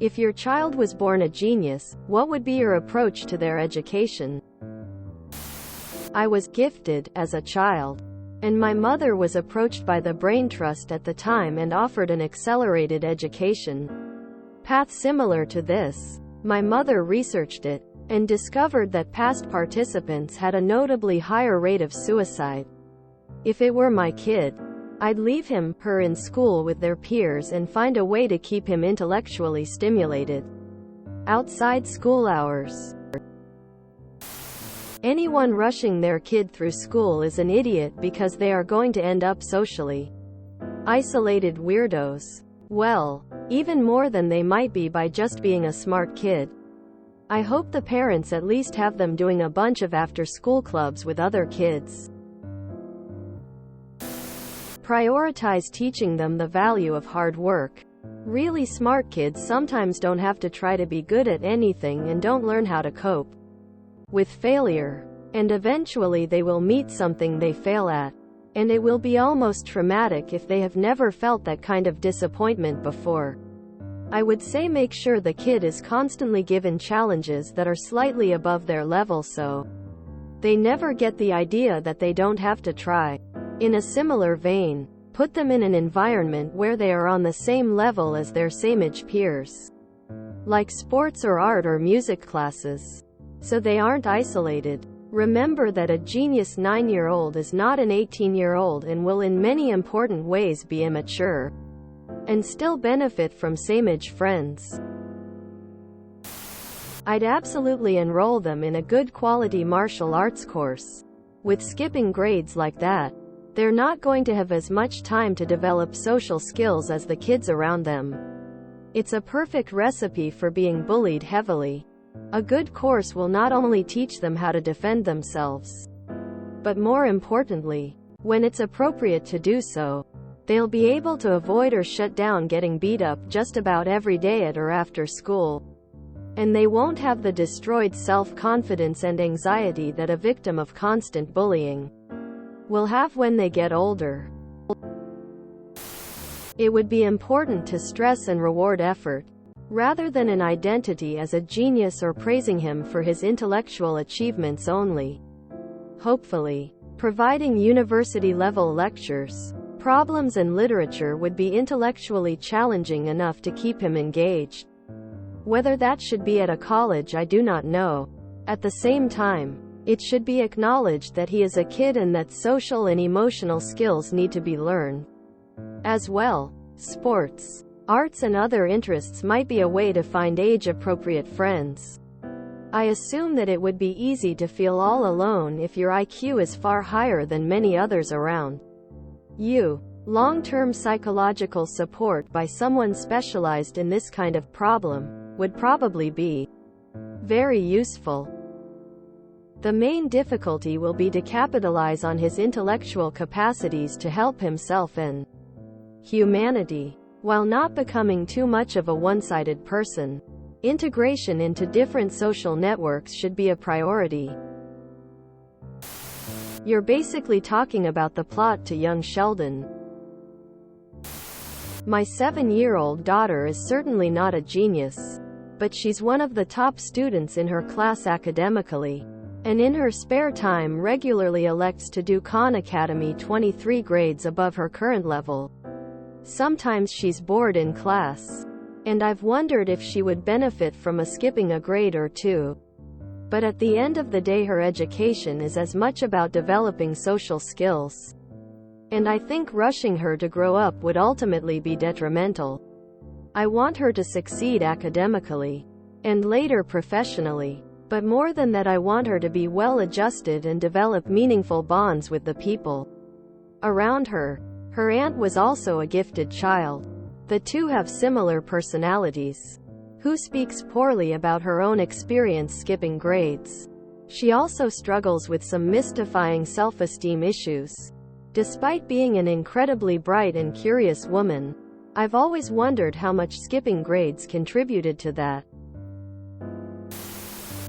If your child was born a genius, what would be your approach to their education? I was gifted as a child, and my mother was approached by the Brain Trust at the time and offered an accelerated education path similar to this. My mother researched it and discovered that past participants had a notably higher rate of suicide. If it were my kid, I'd leave him/her in school with their peers and find a way to keep him intellectually stimulated outside school hours. Anyone rushing their kid through school is an idiot because they are going to end up socially isolated weirdos. Well, even more than they might be by just being a smart kid. I hope the parents at least have them doing a bunch of after-school clubs with other kids. Prioritize teaching them the value of hard work. Really smart kids sometimes don't have to try to be good at anything and don't learn how to cope with failure. And eventually they will meet something they fail at. And it will be almost traumatic if they have never felt that kind of disappointment before. I would say make sure the kid is constantly given challenges that are slightly above their level so they never get the idea that they don't have to try. In a similar vein, put them in an environment where they are on the same level as their same-age peers, like sports or art or music classes, so they aren't isolated. Remember that a genius 9-year-old is not an 18-year-old and will in many important ways be immature and still benefit from same-age friends. I'd absolutely enroll them in a good quality martial arts course. With skipping grades like that, they're not going to have as much time to develop social skills as the kids around them. It's a perfect recipe for being bullied heavily. A good course will not only teach them how to defend themselves, but more importantly, when it's appropriate to do so, they'll be able to avoid or shut down getting beat up just about every day at or after school. And they won't have the destroyed self-confidence and anxiety that a victim of constant bullying will have when they get older. It would be important to stress and reward effort, rather than an identity as a genius or praising him for his intellectual achievements only. Hopefully, providing university-level lectures, problems and literature would be intellectually challenging enough to keep him engaged. Whether that should be at a college I do not know. At the same time, it should be acknowledged that he is a kid and that social and emotional skills need to be learned as well. Sports, arts and other interests might be a way to find age-appropriate friends. I assume that it would be easy to feel all alone if your IQ is far higher than many others around you. Long-term psychological support by someone specialized in this kind of problem would probably be very useful. The main difficulty will be to capitalize on his intellectual capacities to help himself and humanity, while not becoming too much of a one-sided person. Integration into different social networks should be a priority. You're basically talking about the plot to Young Sheldon. My 7-year-old daughter is certainly not a genius, but she's one of the top students in her class academically, and in her spare time regularly elects to do Khan Academy 23 grades above her current level. Sometimes she's bored in class, and I've wondered if she would benefit from skipping a grade or two. But at the end of the day her education is as much about developing social skills. And I think rushing her to grow up would ultimately be detrimental. I want her to succeed academically, and later professionally. But more than that I want her to be well-adjusted and develop meaningful bonds with the people around her. Her aunt was also a gifted child. The two have similar personalities. Who speaks poorly about her own experience skipping grades. She also struggles with some mystifying self-esteem issues. Despite being an incredibly bright and curious woman, I've always wondered how much skipping grades contributed to that.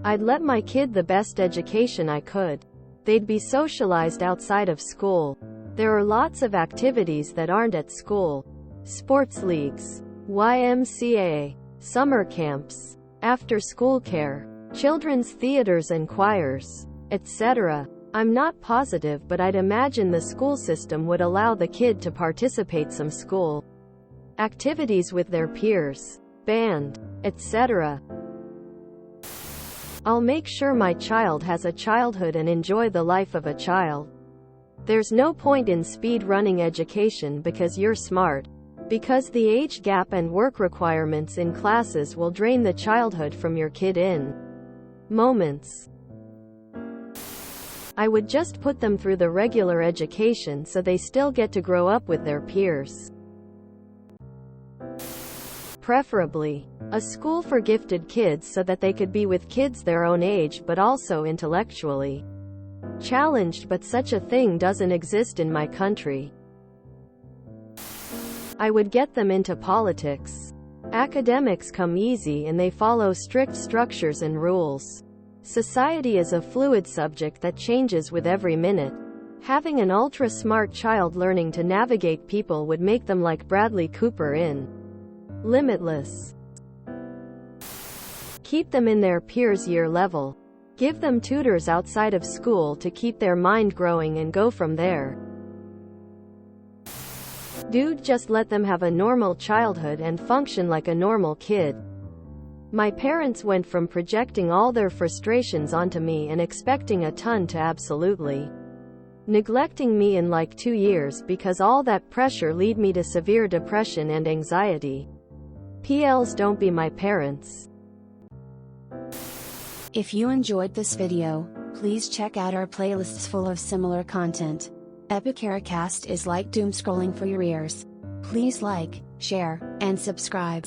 I'd let my kid the best education I could. They'd be socialized outside of school. There are lots of activities that aren't at school. Sports leagues, YMCA, summer camps, after-school care, children's theaters and choirs, etc. I'm not positive, but I'd imagine the school system would allow the kid to participate some school activities with their peers, band, etc. I'll make sure my child has a childhood and enjoy the life of a child. There's no point in speed-running education because you're smart, because the age gap and work requirements in classes will drain the childhood from your kid in moments. I would just put them through the regular education so they still get to grow up with their peers. Preferably, a school for gifted kids so that they could be with kids their own age but also intellectually challenged, but such a thing doesn't exist in my country. I would get them into politics. Academics come easy and they follow strict structures and rules. Society is a fluid subject that changes with every minute. Having an ultra-smart child learning to navigate people would make them like Bradley Cooper in Limitless. Keep them in their peers' year level. Give them tutors outside of school to keep their mind growing and go from there. Dude, just let them have a normal childhood and function like a normal kid. My parents went from projecting all their frustrations onto me and expecting a ton to absolutely neglecting me in like 2 years because all that pressure lead me to severe depression and anxiety. PLs, don't be my parents. If you enjoyed this video, please check out our playlists full of similar content. TooAfraidToAsk is like doom scrolling for your ears. Please like, share, and subscribe.